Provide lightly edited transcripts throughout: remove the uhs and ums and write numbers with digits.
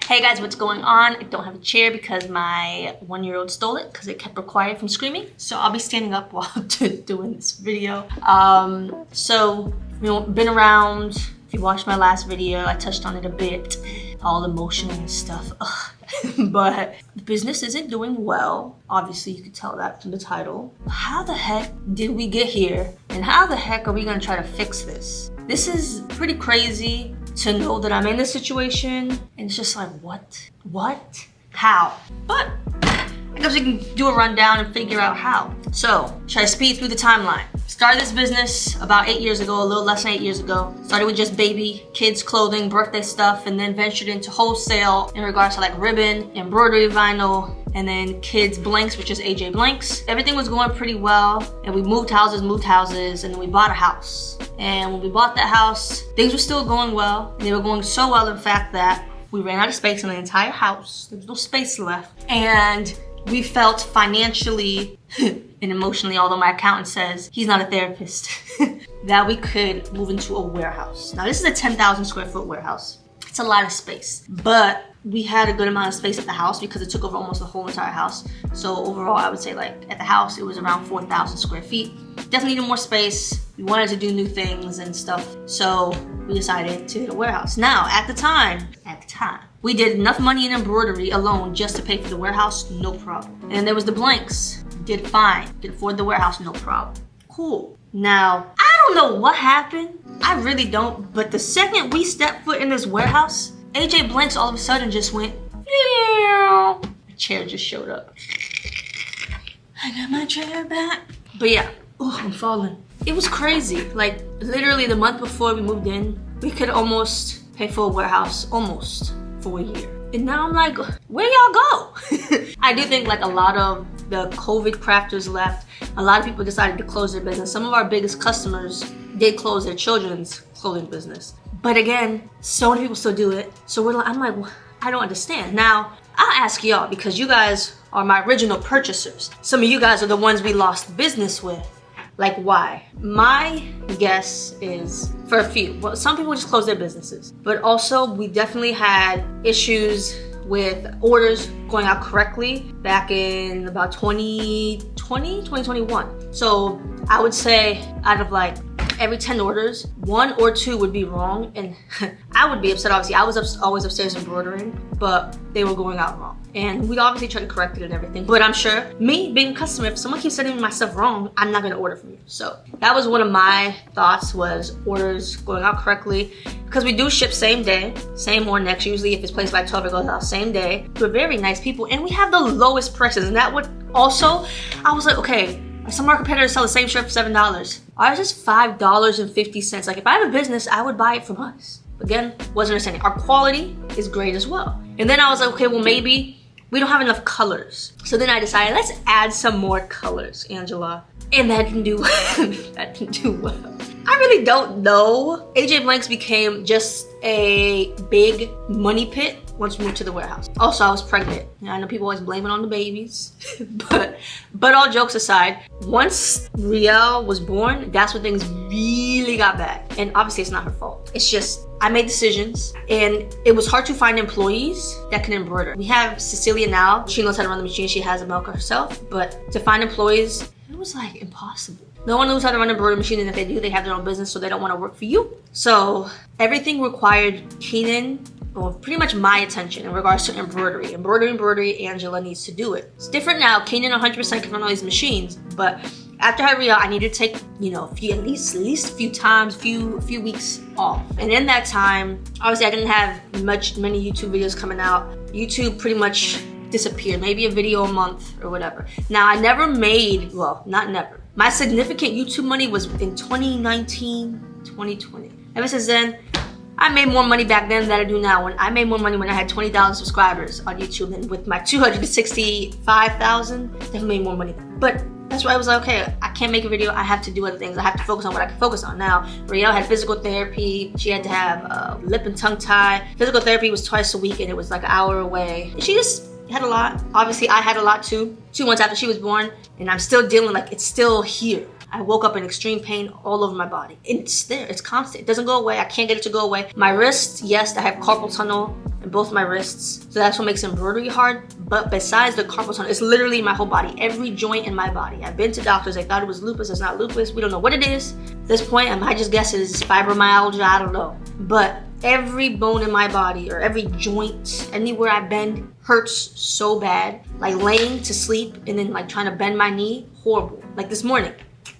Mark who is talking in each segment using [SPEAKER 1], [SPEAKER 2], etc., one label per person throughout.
[SPEAKER 1] Hey guys, what's going on? I don't have a chair because my 1-year-old stole it because it kept her quiet from screaming. So I'll be standing up while I'm doing this video. So, you know, been around. If you watched my last video, I touched on it a bit. All emotional and stuff. But the business isn't doing well. Obviously, you could tell that from the title. How the heck did we get here? And how the heck are we gonna try to fix this? This is pretty crazy to know that I'm in this situation. And it's just like, what? How? But I guess we can do a rundown and figure out how. So, should I speed through the timeline? Started this business about 8 years ago, a little less than 8 years ago. Started with just baby, kids clothing, birthday stuff, and then ventured into wholesale in regards to like ribbon, embroidery vinyl, and then kids blanks, which is AJ Blanks. Everything was going pretty well, and we moved houses, and then we bought a house. And when we bought that house, things were still going well. They were going so well, in fact, that we ran out of space in the entire house. There was no space left. And we felt financially and emotionally, although my accountant says he's not a therapist, that we could move into a warehouse. Now, this is a 10,000 square foot warehouse. It's a lot of space, but we had a good amount of space at the house because it took over almost the whole entire house. So overall, I would say like at the house, it was around 4,000 square feet. Definitely needed more space. We wanted to do new things and stuff. So we decided to get a warehouse. Now, at the time, we did enough money in embroidery alone just to pay for the warehouse, no problem. And there was the blanks, did fine. Could afford the warehouse, no problem. Cool. Now, I don't know what happened. I really don't, but the second we stepped foot in this warehouse, AJ Blanks all of a sudden just went, meow. The chair just showed up. I got my chair back. But yeah, oh, I'm falling. It was crazy. Like literally the month before we moved in, we could almost pay for a warehouse, almost, for a year. And now I'm like, where y'all go? I do think like a lot of the COVID crafters left. A lot of people decided to close their business. Some of our biggest customers did close their children's clothing business. But again, so many people still do it. So I'm like, well, I don't understand. Now, I'll ask y'all because you guys are my original purchasers. Some of you guys are the ones we lost business with. Like, why? My guess is for a few. Well, some people just closed their businesses, but also we definitely had issues with orders going out correctly back in about 2021. So I would say out of like every 10 orders, 1 or 2 would be wrong. And I would be upset, obviously. I was always upstairs embroidering, but they were going out wrong. And we'd obviously try to correct it and everything. But I'm sure, me being a customer, if someone keeps sending me my stuff wrong, I'm not gonna order from you. So that was one of my thoughts, was orders going out correctly. Because we do ship same day, same or next. Usually if it's placed by 12, it goes out same day. We're very nice people and we have the lowest prices. And that would also, I was like, okay, some of our competitors sell the same shirt for $7. Ours is $5.50. Like if I have a business, I would buy it from us. Again, wasn't understanding. Our quality is great as well. And then I was like, okay, well maybe we don't have enough colors. So then I decided, let's add some more colors, Angela. And that didn't do well. That didn't do well. I really don't know. AJ Blanks became just a big money pit once we moved to the warehouse. Also, I was pregnant. I know people always blame it on the babies, but all jokes aside, once Riel was born, that's when things really got bad. And obviously it's not her fault. It's just, I made decisions and it was hard to find employees that can embroider. We have Cecilia now. She knows how to run the machine. She has a milker herself, but to find employees, it was like impossible. No one knows how to run a embroidery machine, and if they do, they have their own business, so they don't want to work for you. So everything required Keenan, or pretty much my attention in regards to embroidery. Embroidery, Angela needs to do it. It's different now. Keenan 100% can run all these machines, but after I realized I needed to take, you know, at least a few times, few weeks off. And in that time, obviously I didn't have many YouTube videos coming out. YouTube pretty much disappeared, maybe a video a month or whatever. Now I never made, well, not never. My significant YouTube money was in 2019, 2020. Ever since then, I made more money back then than I do now. I made more money when I had 20,000 subscribers on YouTube than with my 265,000. Definitely made more money then. But that's why I was like, okay, I can't make a video. I have to do other things. I have to focus on what I can focus on. Now, Riel had physical therapy. She had to have lip and tongue tie. Physical therapy was twice a week and it was like an hour away. And she just had a lot. Obviously, I had a lot too. 2 months after she was born, and I'm still dealing, like it's still here. I woke up in extreme pain all over my body. It's there, it's constant. It doesn't go away. I can't get it to go away. My wrist, yes, I have carpal tunnel and both my wrists. So that's what makes embroidery hard. But besides the carpal tunnel, it's literally my whole body, every joint in my body. I've been to doctors, they thought it was lupus, it's not lupus. We don't know what it is. At this point, I might just guess it is fibromyalgia, I don't know. But every bone in my body or every joint, anywhere I bend hurts so bad. Like laying to sleep and then like trying to bend my knee, horrible. Like this morning,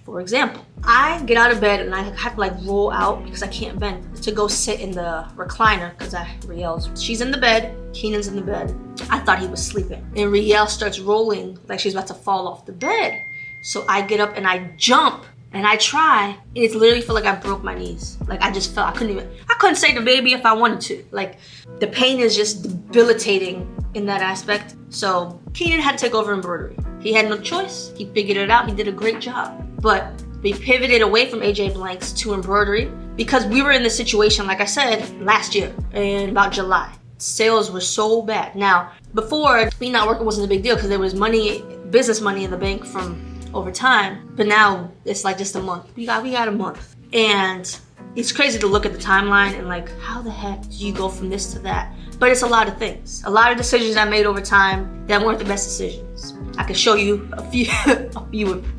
[SPEAKER 1] for example. I get out of bed and I have to like roll out because I can't bend to go sit in the recliner because Riel's, she's in the bed, Keenan's in the bed. I thought he was sleeping. And Riel starts rolling like she's about to fall off the bed. So I get up and I jump and I try, and it literally felt like I broke my knees. Like I just felt, I couldn't say the baby if I wanted to. Like the pain is just debilitating in that aspect. So Keenan had to take over embroidery. He had no choice. He figured it out. He did a great job. But we pivoted away from AJ Blanks to embroidery because we were in this situation, like I said, last year in about July. Sales were so bad. Now, before, me not working wasn't a big deal because there was money, business money in the bank from over time. But now it's like just a month. We got a month. And it's crazy to look at the timeline and like, how the heck do you go from this to that? But it's a lot of things. A lot of decisions I made over time that weren't the best decisions. I could show you a few,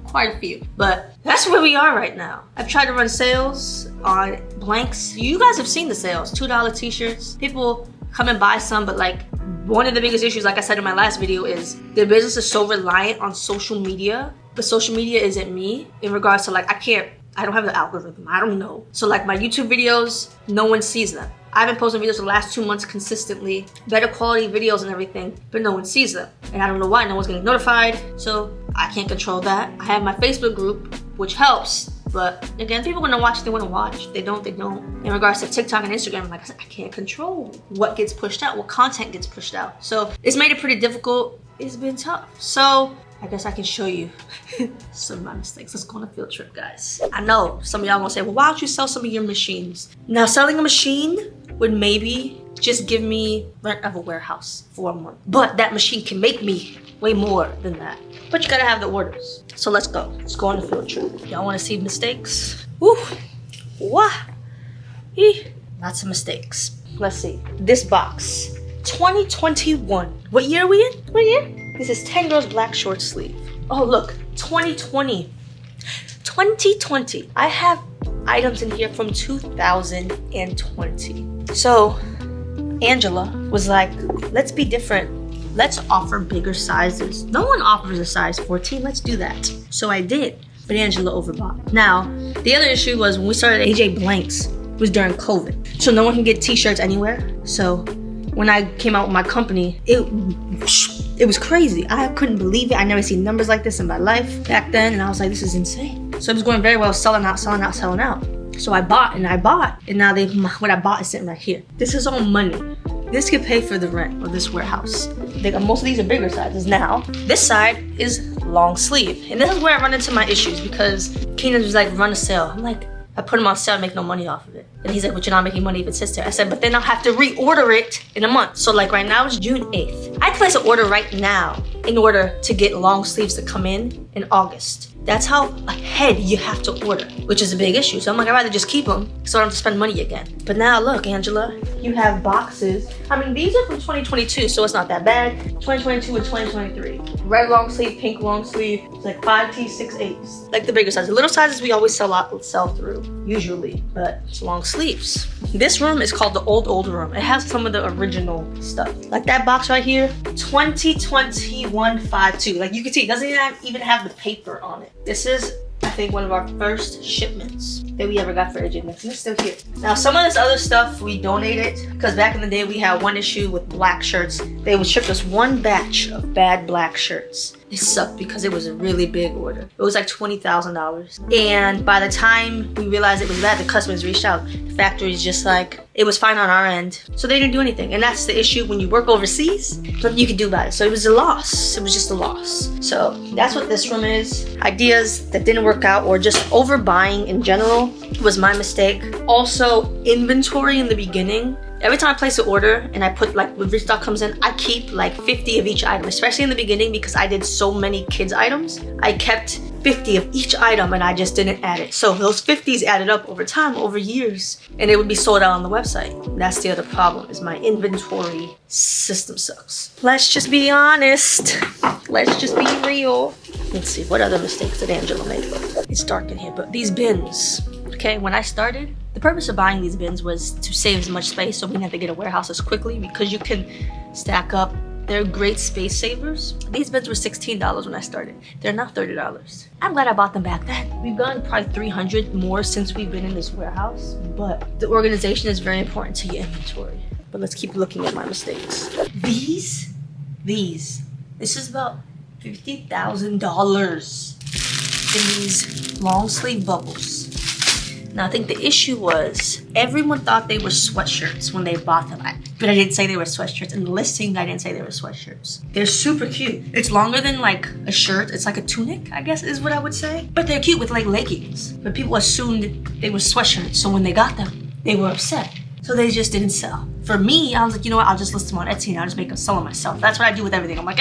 [SPEAKER 1] quite a few. But that's where we are right now. I've tried to run sales on blanks. You guys have seen the sales, $2 t-shirts. People come and buy some, but like one of the biggest issues, like I said in my last video, is their business is so reliant on social media. But social media isn't me in regards to like, I don't have the algorithm, I don't know. So like my YouTube videos, no one sees them. I've been posting videos for the last 2 months consistently, better quality videos and everything, but no one sees them. And I don't know why, no one's getting notified, so I can't control that. I have my Facebook group, which helps, but again, people are gonna watch if they wanna watch. If they don't, they don't. In regards to TikTok and Instagram, like I said, I can't control what gets pushed out, what content gets pushed out. So it's made it pretty difficult. It's been tough. So I guess I can show you some of my mistakes. Let's go on a field trip, guys. I know some of y'all gonna say, well, why don't you sell some of your machines? Now, selling a machine would maybe just give me rent of a warehouse for a month. But that machine can make me way more than that. But you gotta have the orders. So let's go. Let's go on a field trip. Y'all wanna see mistakes? Woo! Wah! Lots of mistakes. Let's see. This box. 2021. What year are we in? What year? This is 10 Girls Black Short Sleeve. Oh look, 2020. 2020. I have items in here from 2020. So Angela was like, let's be different. Let's offer bigger sizes. No one offers a size 14, let's do that. So I did, but Angela overbought. Now, the other issue was when we started AJ Blanks, it was during COVID. So no one can get t-shirts anywhere. So when I came out with my company, it was crazy. I couldn't believe it. I never seen numbers like this in my life back then. And I was like, this is insane. So it was going very well, selling out. So I bought. And now what I bought is sitting right here. This is all money. This could pay for the rent of this warehouse. Most of these are bigger sizes now. This side is long sleeve. And this is where I run into my issues because Keenan was like, run a sale. I'm like, I put them on sale and make no money off of it. And he's like, but you're not making money if it sits there. I said, but then I'll have to reorder it in a month. So like right now it's June 8th. I place an order right now in order to get long sleeves to come in August. That's how ahead you have to order, which is a big issue. So I'm like, I'd rather just keep them so I don't have to spend money again. But now look, Angela, you have boxes. I mean, these are from 2022, so it's not that bad. 2022 and 2023. Red long sleeve, pink long sleeve. It's like 5T, 6As. Like the bigger sizes. The little sizes we always sell through, usually, but it's long sleeves. This room is called the old room. It has some of the original stuff. Like that box right here, 2021-52. Like you can see, it doesn't even have the paper on it. This is, I think, one of our first shipments that we ever got for AJ Mix, and it's still here. Now, some of this other stuff we donated because back in the day we had one issue with black shirts. They would ship us one batch of bad black shirts. It sucked because it was a really big order. It was like $20,000. And by the time we realized it was bad, the customers reached out. The factory's just like, it was fine on our end. So they didn't do anything. And that's the issue when you work overseas, nothing you can do about it. So it was a loss. It was just a loss. So that's what this room is. Ideas that didn't work out or just overbuying in general was my mistake. Also, inventory in the beginning Every time I place an order and I put like when restock comes in, I keep like 50 of each item, especially in the beginning because I did so many kids items. I kept 50 of each item and I just didn't add it. So those 50s added up over time, over years, and it would be sold out on the website. That's the other problem, is my inventory system sucks. Let's just be honest. Let's just be real. Let's see, what other mistakes did Angela make? It's dark in here, but these bins. Okay, when I started, the purpose of buying these bins was to save as much space so we didn't have to get a warehouse as quickly because you can stack up. They're great space savers. These bins were $16 when I started. They're now $30. I'm glad I bought them back then. We've gone probably 300 more since we've been in this warehouse, but the organization is very important to your inventory. But let's keep looking at my mistakes. This is about $50,000 in these long sleeve bubbles. Now, I think the issue was everyone thought they were sweatshirts when they bought them. But I didn't say they were sweatshirts. In the listing, I didn't say they were sweatshirts. They're super cute. It's longer than like a shirt. It's like a tunic, I guess is what I would say. But they're cute with like leggings. But people assumed they were sweatshirts. So when they got them, they were upset. So they just didn't sell. For me, I was like, you know what? I'll just list them on Etsy and I'll just make them sell them myself. That's what I do with everything. I'm like,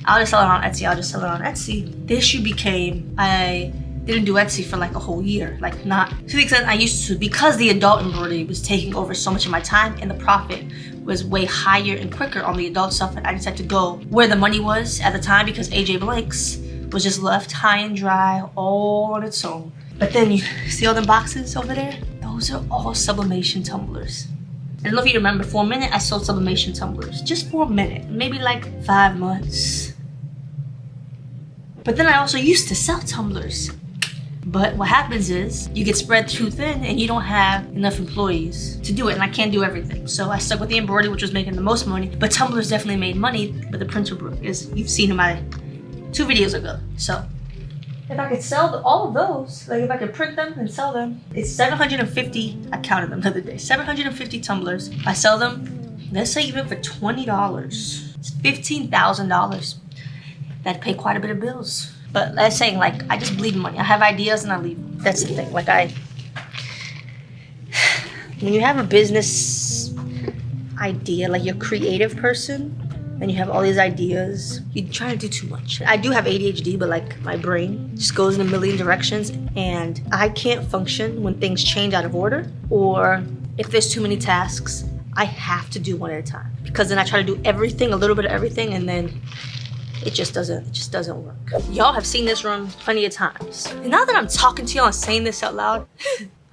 [SPEAKER 1] I'll just sell it on Etsy. I'll just sell it on Etsy. The issue became I didn't do Etsy for like a whole year. Like not to the extent I used to, because the adult embroidery was taking over so much of my time and the profit was way higher and quicker on the adult stuff. And I just had to go where the money was at the time because AJ Blank's was just left high and dry all on its own. But then you see all the boxes over there? Those are all sublimation tumblers. I don't know if you remember, for a minute I sold sublimation tumblers. Just for a minute, maybe like 5 months. But then I also used to sell tumblers. But what happens is you get spread too thin and you don't have enough employees to do it, and I can't do everything. So I stuck with the embroidery, which was making the most money, but tumblers definitely made money, but the printer broke, as you've seen in my 2 videos ago. So if I could sell all of those, like if I could print them and sell them, it's 750, I counted them the other day, 750 tumblers. I sell them, let's say even for $20, it's $15,000. That'd pay quite a bit of bills. But that's saying, like, I just bleed money. I have ideas and I leave them. That's the thing. Like when you have a business idea, like you're a creative person, and you have all these ideas, you try to do too much. I do have ADHD, but like my brain just goes in a million directions, and I can't function when things change out of order, or if there's too many tasks, I have to do one at a time. Because then I try to do everything, a little bit of everything, and then it just doesn't work. Y'all have seen this room plenty of times. And now that I'm talking to y'all and saying this out loud,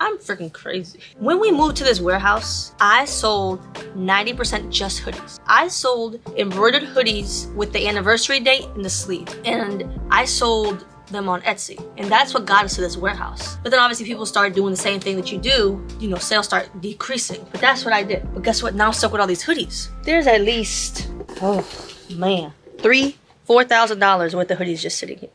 [SPEAKER 1] I'm freaking crazy. When we moved to this warehouse, I sold 90% just hoodies. I sold embroidered hoodies with the anniversary date and the sleeve. And I sold them on Etsy. And that's what got us to this warehouse. But then obviously people started doing the same thing that you do, sales start decreasing. But that's what I did. But guess what? Now I'm stuck with all these hoodies. There's at least, oh man, $4,000 worth of hoodies just sitting here.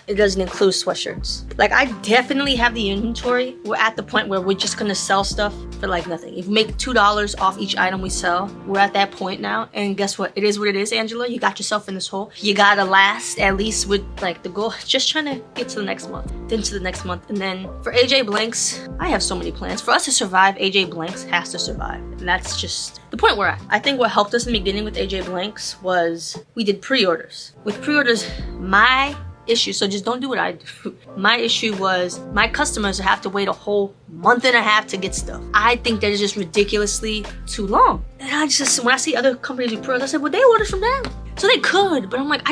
[SPEAKER 1] It doesn't include sweatshirts. Like, I definitely have the inventory. We're at the point where we're just gonna sell stuff for like nothing. If we make $2 off each item we sell, we're at that point now. And guess what? It is what it is, Angela. You got yourself in this hole. You gotta last at least with like the goal, just trying to get to the next month, then to the next month. And then for AJ Blanks, I have so many plans. For us to survive, AJ Blanks has to survive. And that's just the point we're at. I think what helped us in the beginning with AJ Blanks was we did pre-orders. With pre-orders, my issue, so just don't do what I do. My issue was my customers have to wait a whole month and a half to get stuff. I think that is just ridiculously too long. And when I see other companies do pre-orders, I said, well, they order from them. So they could, but I'm like,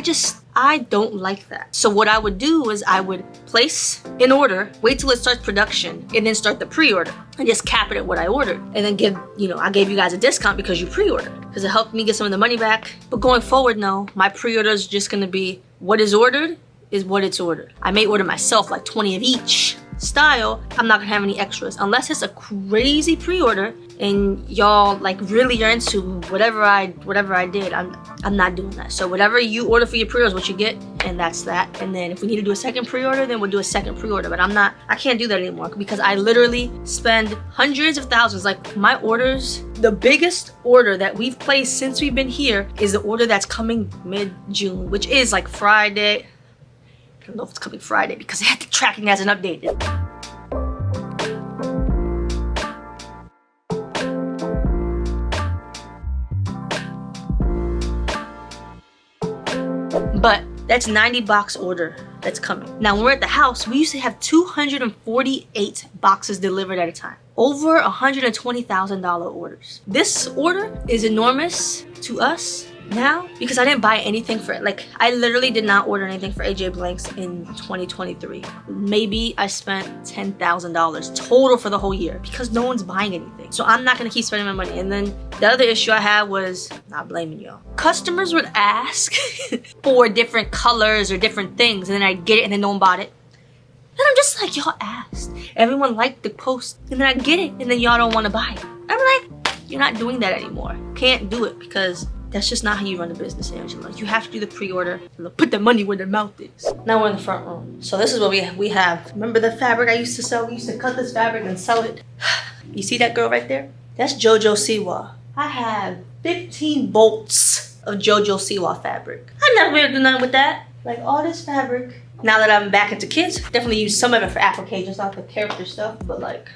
[SPEAKER 1] I don't like that. So what I would do is I would place an order, wait till it starts production, and then start the pre-order and just cap it at what I ordered. And then I gave you guys a discount because you pre-ordered, because it helped me get some of the money back. But going forward, no, my pre-order is just gonna be what is ordered is what it's ordered. I may order myself like 20 of each style. I'm not gonna have any extras unless it's a crazy pre-order and y'all like really are into whatever I did. I'm not doing that. So whatever you order for your pre-orders, what you get, and that's that. And then if we need to do a second pre-order, then we'll do a second pre-order. But I can't do that anymore because I literally spend hundreds of thousands. Like my orders, the biggest order that we've placed since we've been here is the order that's coming mid-June, which is like Friday. I don't know if it's coming Friday because the tracking hasn't updated. But that's 90 box order that's coming. Now when we're at the house, we used to have 248 boxes delivered at a time. Over $120,000 orders. This order is enormous to us now because I didn't buy anything for it. Like, I literally did not order anything for AJ Blanks in 2023. Maybe I spent $10,000 total for the whole year because no one's buying anything. So I'm not gonna keep spending my money. And then the other issue I had was, not blaming y'all, customers would ask for different colors or different things, and then I'd get it and then no one bought it. And I'm just like, y'all asked. Everyone liked the post, and then I get it, and then y'all don't want to buy it. I'm like, you're not doing that anymore. Can't do it because that's just not how you run a business, Angela. You have to do the pre-order. Put the money where their mouth is. Now we're in the front room. So this is what we have. Remember the fabric I used to sell? We used to cut this fabric and sell it. You see that girl right there? That's JoJo Siwa. I have 15 bolts of JoJo Siwa fabric. I never really do nothing with that. Like, all this fabric. Now that I'm back into kids, definitely use some of it for applique, just not the character stuff. But like,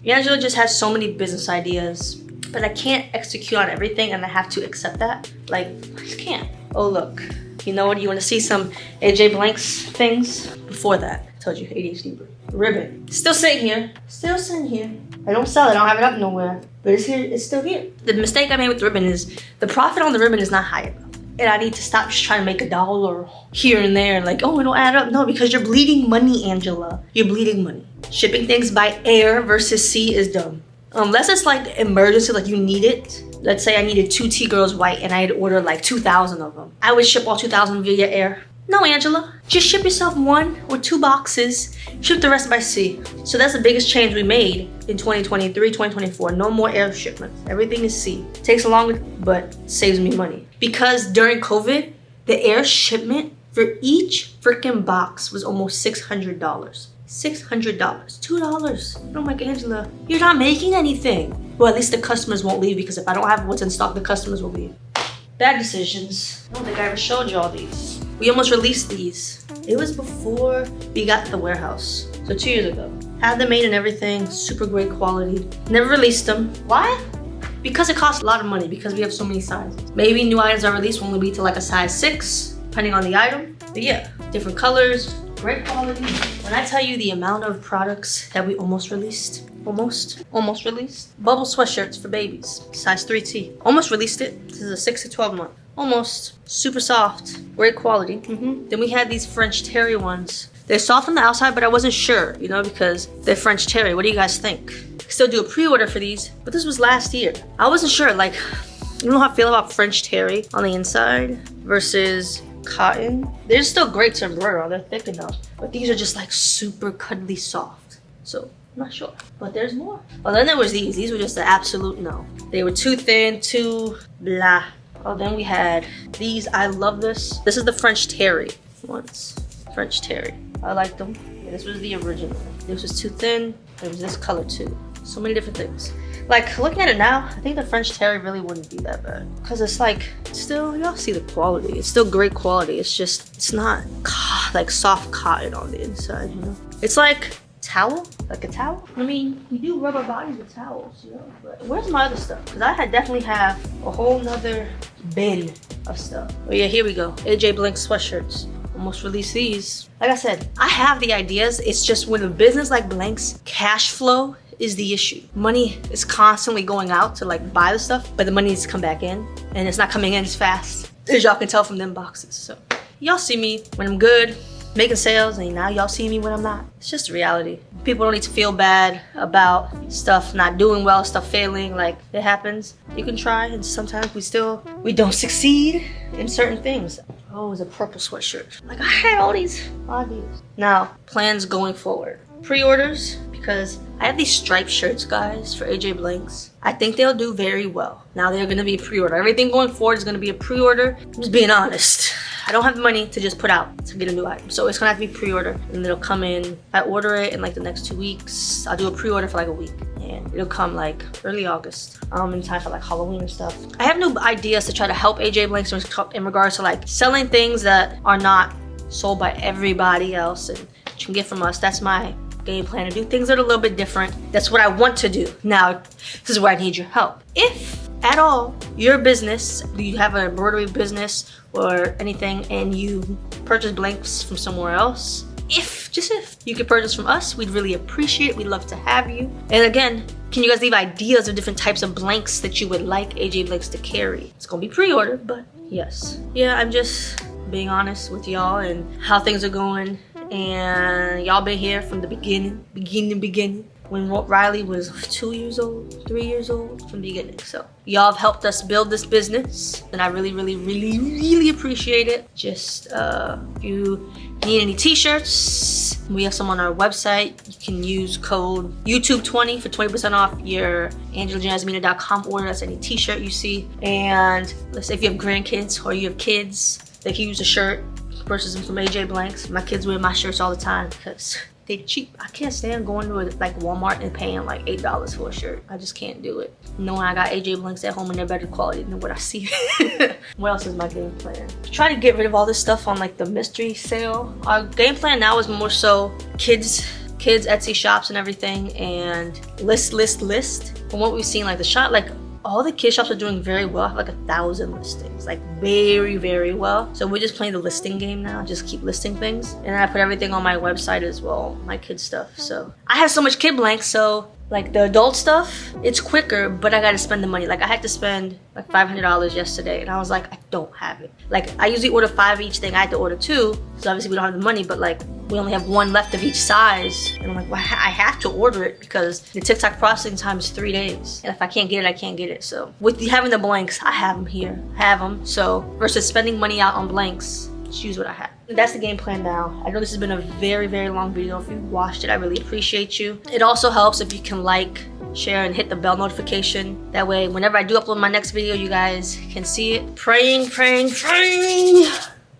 [SPEAKER 1] Angela just has so many business ideas, but I can't execute on everything, and I have to accept that. Like, I just can't. Oh look, you know what? You want to see some AJ Blanks things? Before that, I told you, ADHD ribbon. Still sitting here. Still sitting here. I don't sell it. I don't have it up nowhere. But it's here. It's still here. The mistake I made with the ribbon is the profit on the ribbon is not high enough. And I need to stop just trying to make $1 here and there. Like, oh, it'll add up. No, because you're bleeding money, Angela. You're bleeding money. Shipping things by air versus sea is dumb. Unless it's like emergency, like you need it. Let's say I needed 2 T-Girls white and I had ordered like 2,000 of them. I would ship all 2,000 via air. No, Angela. Just ship yourself 1 or 2 boxes. Ship the rest by sea. So that's the biggest change we made in 2023, 2024. No more air shipments. Everything is sea. Takes longer, but saves me money. Because during COVID, the air shipment for each freaking box was almost $600. $600. $2. I'm like, Angela, you're not making anything. Well, at least the customers won't leave, because if I don't have what's in stock, the customers will leave. Bad decisions. I don't think I ever showed you all these. We almost released these. It was before we got the warehouse. So 2 years ago. Had them made and everything, super great quality. Never released them. Why? Because it costs a lot of money, because we have so many sizes. Maybe new items are released will only be to like a size 6, depending on the item. But yeah, different colors, great quality. When I tell you the amount of products that we almost released, almost released. Bubble sweatshirts for babies, size 3T. Almost released it. This is a 6 to 12 month. Almost. Super soft, great quality. Then we had these French terry ones. They're soft on the outside, but I wasn't sure, you know, because they're French terry. What do you guys think? Still do a pre-order for these, but this was last year. I wasn't sure, like, you know how I feel about French terry on the inside versus cotton. They're still great sombrero, they're thick enough, but these are just like super cuddly soft. So I'm not sure, but there's more. Well, then there was these were just the absolute no. They were too thin, too blah. Oh, then we had these. I love this. This is the French terry ones. French terry. I like them. Yeah, this was the original. This was too thin. There was this color too. So many different things. Like, looking at it now, I think the French terry really wouldn't be that bad. Because it's like, still, y'all see the quality. It's still great quality. It's just, it's not like soft cotton on the inside, you know? It's like towel, like a towel. I mean, we do rub our bodies with towels, you know? But where's my other stuff? Because I definitely have a whole nother bin of stuff. Oh yeah, here we go. AJ Blanks sweatshirts. Almost released these. Like I said, I have the ideas. It's just when a business like Blanks, cash flow is the issue. Money is constantly going out to like buy the stuff, but the money needs to come back in, and it's not coming in as fast as y'all can tell from them boxes. So y'all see me when I'm good, making sales, and now y'all see me when I'm not. It's just reality. People don't need to feel bad about stuff not doing well, stuff failing. Like, it happens. You can try, and sometimes we don't succeed in certain things. Oh, it's a purple sweatshirt. Like, I had all these ideas. Now, plans going forward. Pre-orders, because I have these striped shirts, guys, for AJ Blanks. I think they'll do very well. Now they're gonna be a pre-order. Everything going forward is gonna be a pre-order. I'm just being honest. I don't have the money to just put out to get a new item. So it's gonna have to be pre-order, and it'll come in. I order it in like the next 2 weeks. I'll do a pre-order for like a week, and it'll come like early August, in time for like Halloween and stuff. I have new ideas to try to help AJ Blanks in regards to like selling things that are not sold by everybody else and you can get from us. That's my game plan, to do things that are a little bit different. That's what I want to do. Now, this is where I need your help. If at all your business, you have an embroidery business or anything, and you purchase blanks from somewhere else, if you could purchase from us, we'd really appreciate it. We'd love to have you. And again, can you guys leave ideas of different types of blanks that you would like AJ Blanks to carry? It's gonna be pre-ordered, but yes. Yeah, I'm just being honest with y'all and how things are going. And y'all been here from the beginning. When Riley was 2 years old, 3 years old, from the beginning. So y'all have helped us build this business, and I really appreciate it. Just if you need any t-shirts, we have some on our website. You can use code YouTube20 for 20% off your AngelaJasmina.com order. That's any t-shirt you see. And let's say if you have grandkids or you have kids, they can use a shirt, purchase them from AJ Blanks. My kids wear my shirts all the time because they're cheap. I can't stand going to like Walmart and paying like $8 for a shirt. I just can't do it. Knowing I got AJ Blanks at home and they're better quality than what I see. What else is my game plan? Try to get rid of all this stuff on like the mystery sale. Our game plan now is more so kids Etsy shops and everything, and list. From what we've seen, like the shop, like all the kid shops are doing very well. I have like 1,000 listings, like very well. So we're just playing the listing game now, just keep listing things. And I put everything on my website as well, my kid stuff. So I have so much kid blanks, so like the adult stuff, it's quicker, but I gotta spend the money. Like I had to spend like $500 yesterday, and I was like, I don't have it. Like I usually order 5 each thing, I had to order 2, so obviously we don't have the money, but like we only have 1 left of each size. And I'm like, well, I have to order it because the TikTok processing time is 3 days. And if I can't get it, I can't get it. So with having the blanks, I have them here, So versus spending money out on blanks, just use what I have. That's the game plan now. I know this has been a very long video. If you watched it, I really appreciate you. It also helps if you can like, share, and hit the bell notification. That way, whenever I do upload my next video, you guys can see it. Praying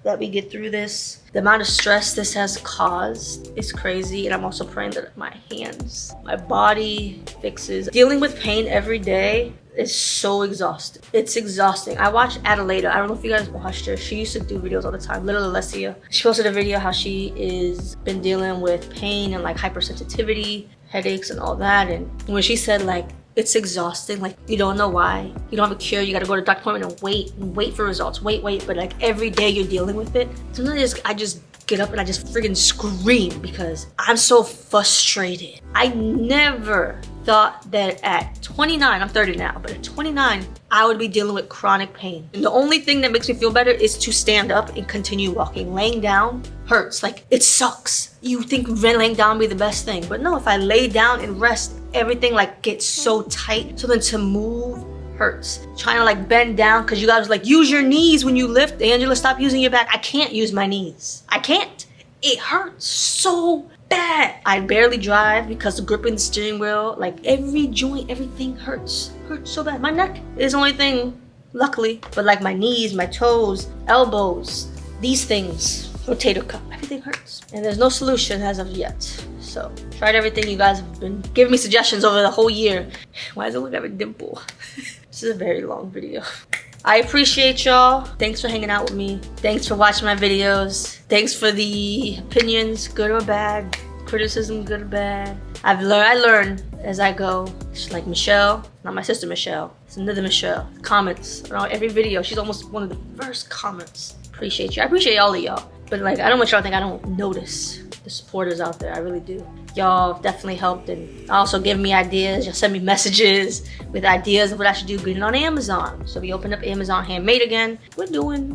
[SPEAKER 1] that we get through this. The amount of stress this has caused is crazy, and I'm also praying that my hands, my body fixes. Dealing with pain every day is so exhausting. It's exhausting. I watched Adelaida. I don't know if you guys watched her. She used to do videos all the time. Little Alessia. She posted a video how she is been dealing with pain and like hypersensitivity, headaches, and all that. And when she said like, it's exhausting, like you don't know why. You don't have a cure, you gotta go to the doctor appointment and wait for results. Wait, but like every day you're dealing with it. Sometimes I just get up and I just freaking scream because I'm so frustrated. I never thought that at 29, I'm 30 now, but at 29, I would be dealing with chronic pain. And the only thing that makes me feel better is to stand up and continue walking. Laying down hurts, like it sucks. You think laying down would be the best thing, but no, if I lay down and rest, everything like gets so tight. So then to move hurts. Trying to like bend down, because you guys like, use your knees when you lift. Angela, stop using your back. I can't use my knees. I can't. It hurts so bad. I barely drive because of gripping the steering wheel. Like every joint, everything hurts. Hurts so bad. My neck is the only thing, luckily. But like my knees, my toes, elbows, these things, rotator cuff, everything hurts. And there's no solution as of yet. So tried everything. You guys have been giving me suggestions over the whole year. Why does it look like a dimple? This is a very long video. I appreciate y'all. Thanks for hanging out with me. Thanks for watching my videos. Thanks for the opinions, good or bad. Criticism, good or bad. I learn as I go. She's like Michelle, not my sister Michelle. It's another Michelle. Comments on every video. She's almost one of the first comments. Appreciate you. I appreciate all of y'all. But like, I don't want y'all to think I don't notice the supporters out there. I really do. Y'all definitely helped, and also give me ideas. Y'all send me messages with ideas of what I should do. Get it on Amazon. So we opened up Amazon Handmade again. We're doing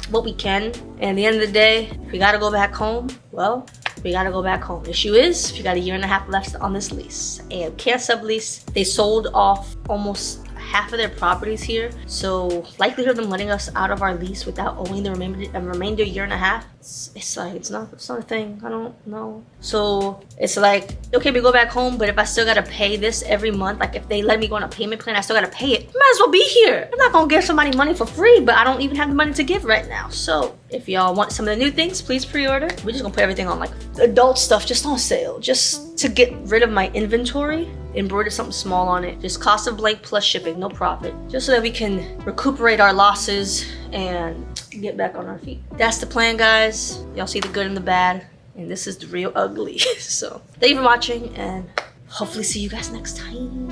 [SPEAKER 1] what we can. And at the end of the day, if we gotta go back home, well, we gotta go back home. The issue is, we got 1.5 years left on this lease and can't sublease. They sold off almost half of their properties here, so likelihood of them letting us out of our lease without owing the remainder 1.5 years, it's not a thing. I don't know. So it's like, okay, we go back home, but if I still gotta pay this every month, like if they let me go on a payment plan, I still gotta pay it. Might as well be here. I'm not gonna give somebody money for free, but I don't even have the money to give right now. So if y'all want some of the new things, please pre-order. We're just gonna put everything on like adult stuff just on sale, just to get rid of my inventory. Embroider something small on it. Just cost of blank plus shipping, no profit. Just so that we can recuperate our losses and get back on our feet. That's the plan, guys. Y'all see the good and the bad, and this is the real ugly. So thank you for watching, and hopefully see you guys next time.